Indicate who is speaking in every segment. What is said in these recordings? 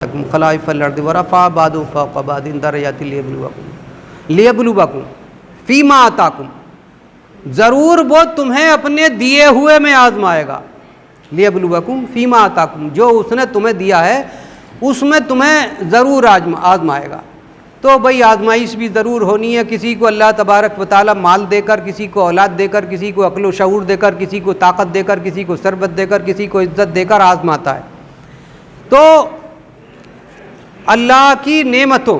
Speaker 1: خلائف الارض ورفع بعضهم فوق بعض درجات لیبلوکم فیما آتاکم، ضرور وہ تمہیں اپنے دیے ہوئے میں آزمائے گا. لیبلوکم فیما آتاکم، جو اس نے تمہیں دیا ہے اس میں تمہیں ضرور آزمائے گا. تو بھئی آزمائش بھی ضرور ہونی ہے. کسی کو اللہ تبارک و تعالیٰ مال دے کر، کسی کو اولاد دے کر، کسی کو عقل و شعور دے کر، کسی کو طاقت دے کر، کسی کو ثروت دے کر، کسی کو عزت دے کر آزماتا ہے. تو اللہ کی نعمتوں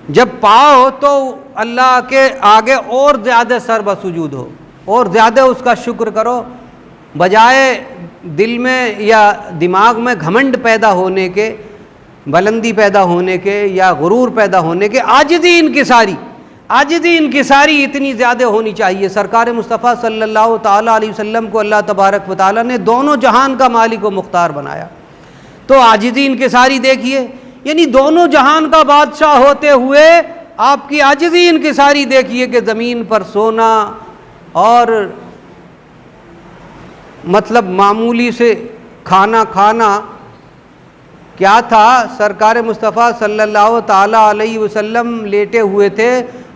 Speaker 1: جب پاؤ تو اللہ کے آگے اور زیادہ سر بسجود ہو اور زیادہ اس کا شکر کرو، بجائے دل میں یا دماغ میں گھمنڈ پیدا ہونے کے، بلندی پیدا ہونے کے یا غرور پیدا ہونے کے. عاجزی انکساری اتنی زیادہ ہونی چاہیے. سرکار مصطفیٰ صلی اللہ تعالیٰ علیہ وسلم کو اللہ تبارک و تعالیٰ نے دونوں جہان کا مالک و مختار بنایا. تو عاجزی انکساری دیکھیے، یعنی دونوں جہان کا بادشاہ ہوتے ہوئے آپ کی عاجزی انکساری دیکھیے کہ زمین پر سونا اور مطلب معمولی سے کھانا کھانا کیا تھا. سرکار مصطفیٰ صلی اللہ تعالیٰ علیہ وسلم لیٹے ہوئے تھے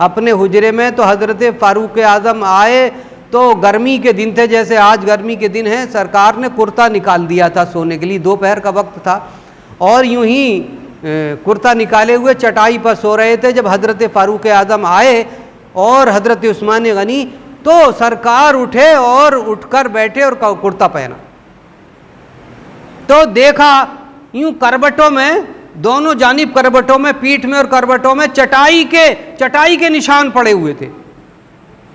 Speaker 1: اپنے حجرے میں، تو حضرت فاروق اعظم آئے. تو گرمی کے دن تھے، جیسے آج گرمی کے دن ہیں، سرکار نے کرتا نکال دیا تھا سونے کے لیے. دوپہر کا وقت تھا اور یوں ہی کرتا نکالے ہوئے چٹائی پر سو رہے تھے. جب حضرت فاروق اعظم آئے اور حضرت عثمان غنی، تو سرکار اٹھے اور اٹھ کر بیٹھے اور کرتا پہنا. تو دیکھا یوں کروٹوں میں، دونوں جانب کروٹوں میں، پیٹھ میں اور کروٹوں میں چٹائی کے نشان پڑے ہوئے تھے.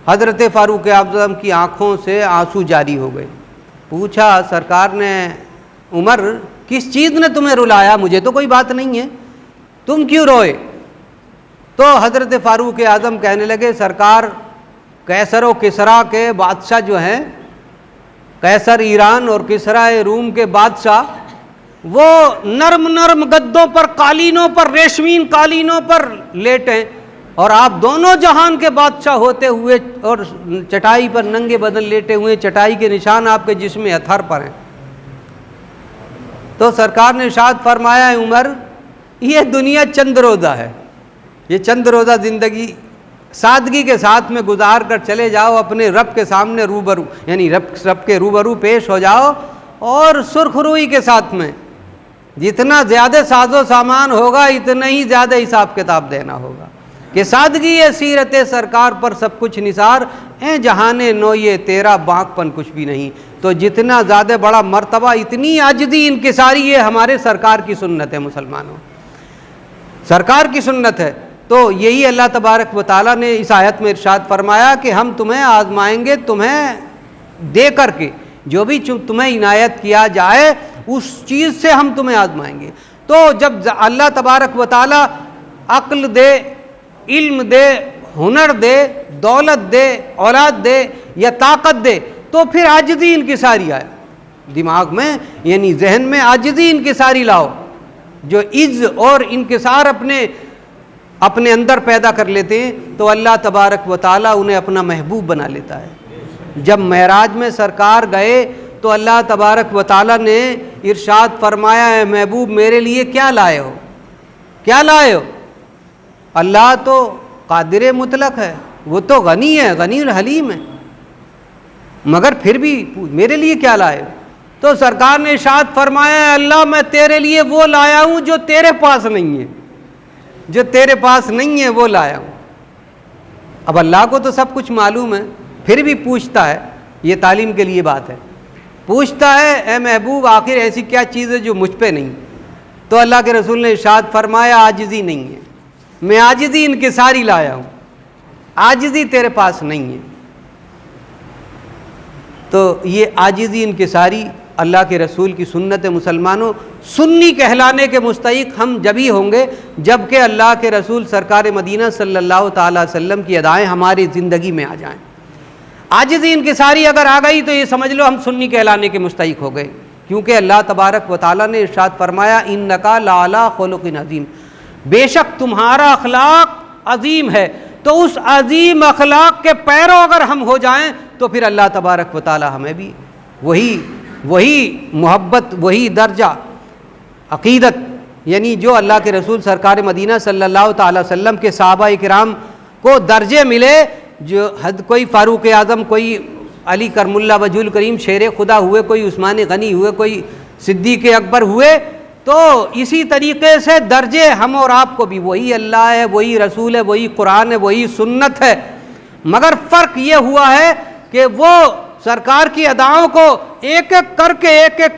Speaker 1: حضرت فاروق اعظم کی آنکھوں سے آنسو جاری ہو گئے. پوچھا سرکار نے، عمر کس چیز نے تمہیں رلایا؟ مجھے تو کوئی بات نہیں ہے، تم کیوں روئے؟ تو حضرت فاروق اعظم کہنے لگے، سرکار قیصر و کسریٰ کے بادشاہ جو ہیں، قیصر ایران اور کسریٰ روم کے بادشاہ، وہ نرم گدوں پر، قالینوں پر، ریشمین قالینوں پر لیٹیں، اور آپ دونوں جہان کے بادشاہ ہوتے ہوئے اور چٹائی پر ننگے بدن لیٹے ہوئے، چٹائی کے نشان آپ کے جسم اطہر پر ہیں. تو سرکار نے ارشاد فرمایا، عمر یہ دنیا چند روزہ ہے، یہ چند روزہ زندگی سادگی کے ساتھ میں گزار کر چلے جاؤ، اپنے رب کے سامنے روبرو، یعنی رب کے روبرو پیش ہو جاؤ، اور سرخ روئی کے ساتھ میں جتنا زیادہ ساز و سامان ہوگا اتنا ہی زیادہ حساب کتاب دینا ہوگا. کہ سادگی سیرت سرکار پر سب کچھ نثار، اے جہان نوئے تیرا باق پن کچھ بھی نہیں. تو جتنا زیادہ بڑا مرتبہ، اتنی عاجزی انکساری، یہ ہمارے سرکار کی سنت ہے. مسلمانوں، سرکار کی سنت ہے. تو یہی اللہ تبارک و تعالیٰ نے اس آیت میں ارشاد فرمایا کہ ہم تمہیں آزمائیں گے، تمہیں دے کر کے جو بھی تمہیں عنایت کیا جائے اس چیز سے ہم تمہیں آزمائیں گے. تو جب اللہ تبارک و تعالیٰ عقل دے، علم دے، ہنر دے، دولت دے، اولاد دے یا طاقت دے، تو پھر عاجزی انکساری آئے دماغ میں، یعنی ذہن میں عاجزی انکساری لاؤ. جو عز اور انکسار اپنے اندر پیدا کر لیتے ہیں تو اللہ تبارک و تعالیٰ انہیں اپنا محبوب بنا لیتا ہے. جب معراج میں سرکار گئے تو اللہ تبارک و تعالیٰ نے ارشاد فرمایا، اے محبوب میرے لیے کیا لائے ہو؟ کیا لائے ہو؟ اللہ تو قادر مطلق ہے، وہ تو غنی ہے، غنی الحلیم ہے، مگر پھر بھی میرے لیے کیا لائے ہو؟ تو سرکار نے ارشاد فرمایا، اللہ میں تیرے لیے وہ لایا ہوں جو تیرے پاس نہیں ہے، جو تیرے پاس نہیں ہے وہ لایا ہوں. اب اللہ کو تو سب کچھ معلوم ہے، پھر بھی پوچھتا ہے. یہ تعلیم کے لیے بات ہے. پوچھتا ہے، اے محبوب آخر ایسی کیا چیز ہے جو مجھ پہ نہیں؟ تو اللہ کے رسول نے ارشاد فرمایا، عاجزی نہیں ہے، میں عاجزی انکساری لایا ہوں، عاجزی تیرے پاس نہیں ہے. تو یہ عاجزی انکساری اللہ کے رسول کی سنت. مسلمانوں، سنی کہلانے کے مستحق ہم جبھی ہوں گے جب کہ اللہ کے رسول سرکار مدینہ صلی اللہ تعالیٰ علیہ وسلم کی ادائیں ہماری زندگی میں آ جائیں. عاجزی انکساری اگر آ گئی تو یہ سمجھ لو ہم سنی کہلانے کے مستحق ہو گئے، کیونکہ اللہ تبارک و تعالیٰ نے ارشاد فرمایا، انک لعلی خلق عظیم، بے شک تمہارا اخلاق عظیم ہے. تو اس عظیم اخلاق کے پیرو اگر ہم ہو جائیں تو پھر اللہ تبارک و تعالیٰ ہمیں بھی وہی محبت، وہی درجہ عقیدت یعنی جو اللہ کے رسول سرکار مدینہ صلی اللہ تعالی وسلم کے صحابہ کرام کو درجے ملے، جو حد کوئی فاروق اعظم، کوئی علی کرم اللہ وجہ الکریم شیر خدا ہوئے، کوئی عثمان غنی ہوئے، کوئی صدیق اکبر ہوئے، تو اسی طریقے سے درجے ہم اور آپ کو بھی وہی اللہ ہے، وہی رسول ہے، وہی قرآن ہے، وہی سنت ہے، مگر فرق یہ ہوا ہے کہ وہ سرکار کی اداؤں کو ایک ایک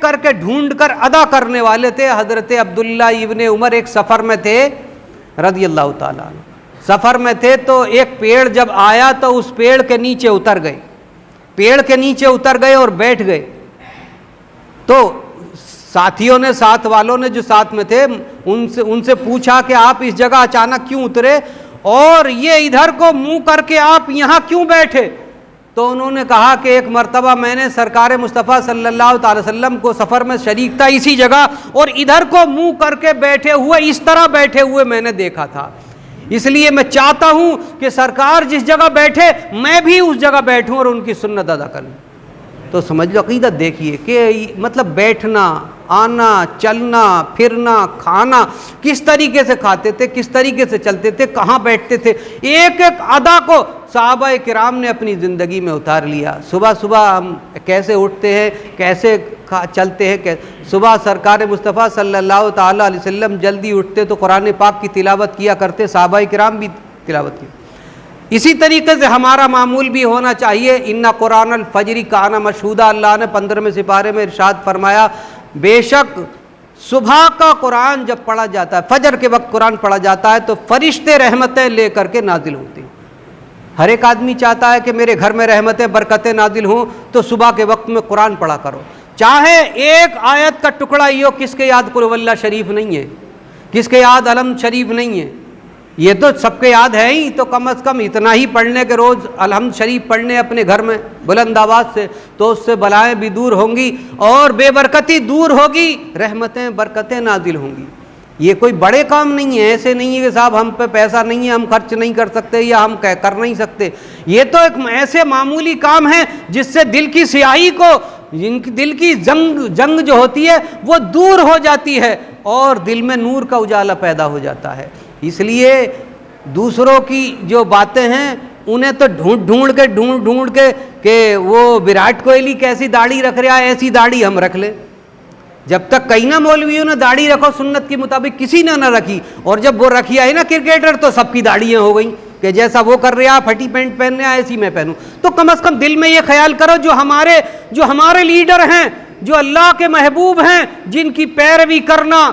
Speaker 1: کر کے ڈھونڈ کر ادا کرنے والے تھے۔ حضرت عبداللہ ابن عمر ایک سفر میں تھے رضی اللہ تعالیٰ عنہ، سفر میں تھے تو ایک پیڑ جب آیا تو اس پیڑ کے نیچے اتر گئے، پیڑ کے نیچے اتر گئے اور بیٹھ گئے، تو ساتھیوں نے، ساتھ والوں نے جو ساتھ میں تھے ان سے پوچھا کہ آپ اس جگہ اچانک کیوں اترے اور یہ ادھر کو منہ کر کے آپ یہاں کیوں بیٹھے؟ تو انہوں نے کہا کہ ایک مرتبہ میں نے سرکار مصطفیٰ صلی اللہ تعالی وسلم کو سفر میں شریک تھا اسی جگہ، اور ادھر کو منہ کر کے بیٹھے ہوئے، اس طرح بیٹھے ہوئے میں نے دیکھا تھا، اس لیے میں چاہتا ہوں کہ سرکار جس جگہ بیٹھے میں بھی اس جگہ بیٹھوں اور ان کی سنت ادا کروں۔ تو سمجھ لو عقیدت دیکھیے کہ مطلب بیٹھنا، آنا، چلنا، پھرنا، کھانا، کس طریقے سے کھاتے تھے، کس طریقے سے چلتے تھے، کہاں بیٹھتے تھے، ایک ایک ادا کو صحابہ کرام نے اپنی زندگی میں اتار لیا۔ صبح صبح ہم کیسے اٹھتے ہیں، کیسے چلتے ہیں، صبح سرکار مصطفیٰ صلی اللہ تعالیٰ علیہ وسلم جلدی اٹھتے تو قرآن پاک کی تلاوت کیا کرتے، صحابہ کرام بھی تلاوت کی۔ اسی طریقے سے ہمارا معمول بھی ہونا چاہیے۔ ان قرآن الفجر کان مشہودا، اللہ نے 15ویں سپارے میں ارشاد فرمایا، بے شک صبح کا قرآن جب پڑھا جاتا ہے، فجر کے وقت قرآن پڑھا جاتا ہے تو فرشتے رحمتیں لے کر کے نازل ہوتے ہیں۔ ہر ایک آدمی چاہتا ہے کہ میرے گھر میں رحمتیں، برکتیں نازل ہوں، تو صبح کے وقت میں قرآن پڑھا کرو، چاہے ایک آیت کا ٹکڑا ہی ہو۔ کس کے یاد قل واللہ شریف نہیں ہے، کس کے یاد علم شریف نہیں ہے، یہ تو سب کے یاد ہے ہی، تو کم از کم اتنا ہی پڑھنے کے روز الحمد شریف پڑھنے اپنے گھر میں بلند آواز سے، تو اس سے بلائیں بھی دور ہوں گی اور بے برکتی دور ہوگی، رحمتیں برکتیں نازل ہوں گی۔ یہ کوئی بڑے کام نہیں ہے، ایسے نہیں ہے کہ صاحب ہم پہ پیسہ نہیں ہے، ہم خرچ نہیں کر سکتے یا ہم کر نہیں سکتے، یہ تو ایک ایسے معمولی کام ہے جس سے دل کی سیاہی کو، دل کی جنگ جو ہوتی ہے وہ دور ہو جاتی ہے اور دل میں نور کا اجالا پیدا ہو جاتا ہے۔ اس لیے دوسروں کی جو باتیں ہیں انہیں تو ڈھونڈ کے کہ وہ وراٹ کوہلی کیسی داڑھی رکھ رہا ہے، ایسی داڑھی ہم رکھ لیں۔ جب تک کئی نہ مولویوں نے داڑھی رکھو سنت کے مطابق، کسی نے نہ رکھی، اور جب وہ رکھی آئی نا کرکٹر تو سب کی داڑھیاں ہو گئیں کہ جیسا وہ کر رہا پھٹی پینٹ پہن رہا ایسی میں پہنوں۔ تو کم از کم دل میں یہ خیال کرو جو ہمارے لیڈر ہیں، جو اللہ کے محبوب ہیں، جن کی پیروی کرنا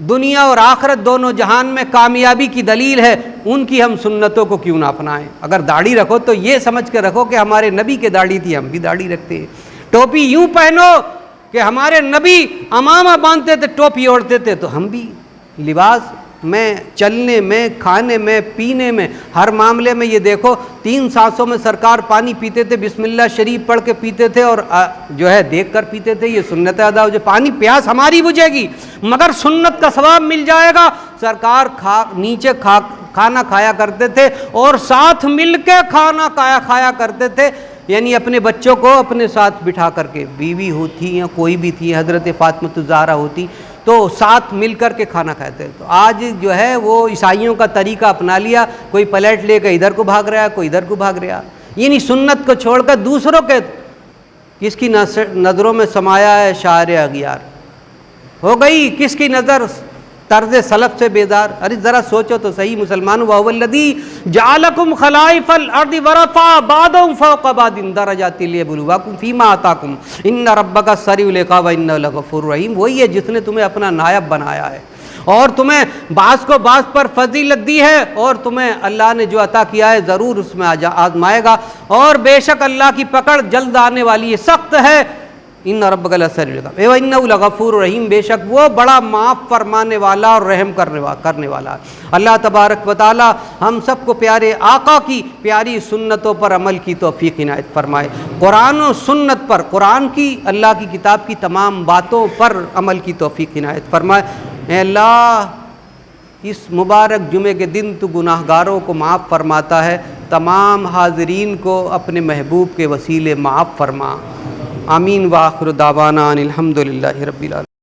Speaker 1: دنیا اور آخرت دونوں جہان میں کامیابی کی دلیل ہے، ان کی ہم سنتوں کو کیوں نہ اپنائیں۔ اگر داڑھی رکھو تو یہ سمجھ کے رکھو کہ ہمارے نبی کے داڑھی تھی، ہم بھی داڑھی رکھتے ہیں۔ ٹوپی یوں پہنو کہ ہمارے نبی امامہ باندھتے تھے، ٹوپی اوڑھتے تھے، تو ہم بھی لباس میں، چلنے میں، کھانے میں، پینے میں، ہر معاملے میں یہ دیکھو 3 سانسوں میں سرکار پانی پیتے تھے، بسم اللہ شریف پڑھ کے پیتے تھے اور جو ہے دیکھ کر پیتے تھے۔ یہ سنت ادا ہو جائے، پانی پیاس ہماری بجھے گی مگر سنت کا ثواب مل جائے گا۔ سرکار نیچے کھانا کھایا کرتے تھے اور ساتھ مل کے کھانا کھایا کرتے تھے، یعنی اپنے بچوں کو اپنے ساتھ بٹھا کر کے، بیوی ہوتی یا کوئی بھی تھی، حضرت فاطمہ الزہرا ہوتی، تو ساتھ مل کر کے کھانا کھاتے ہیں۔ تو آج جو ہے وہ عیسائیوں کا طریقہ اپنا لیا، کوئی پلیٹ لے کے ادھر کو بھاگ رہا ہے، کوئی ادھر کو بھاگ رہا ہے، یعنی سنت کو چھوڑ کر دوسروں کے، کس کی نظروں میں سمایا ہے شاعر اغیار، ہو گئی کس کی نظر طرز سلف سے بیدار۔ ارے ذرا سوچو تو صحیح مسلمان، وَهُوَ الَّذِي جَعَلَكُمْ خَلَائِفَ الْأَرْضِ وَرَفَعَ بَعْضَكُمْ فَوْقَ بَعْضٍ دَرَجَاتٍ لِيَبْلُوَكُمْ فِيمَا آتَاكُمْ إِنَّ رَبَّكَ سَرِيعُ الْعِقَابِ وَإِنَّهُ لَغَفُورٌ رَحِيمٌ۔ وہی ہے جس نے تمہیں اپنا نائب بنایا ہے اور تمہیں بعض کو بعض پر فضیلت دی ہے، اور تمہیں اللہ نے جو عطا کیا ہے ضرور اس میں آزمائے گا، اور بے شک اللہ کی پکڑ جلد آنے والی ہے، سخت ہے۔ ان ربک لسریع العقاب وانہ لغفور رحیم، بے شک وہ بڑا معاف فرمانے والا اور رحم کرنے والا ہے۔ اللہ تبارک و تعالی ہم سب کو پیارے آقا کی پیاری سنتوں پر عمل کی توفیق عنایت فرمائے، قرآن و سنت پر، قرآن کی، اللہ کی کتاب کی تمام باتوں پر عمل کی توفیق عنایت فرمائے۔ اے اللہ اس مبارک جمعے کے دن تو گناہ گاروں کو معاف فرماتا ہے، تمام حاضرین کو اپنے محبوب کے وسیلے معاف فرما، آمین۔ وآخر دعوانا ان الحمد للہ رب العالمین۔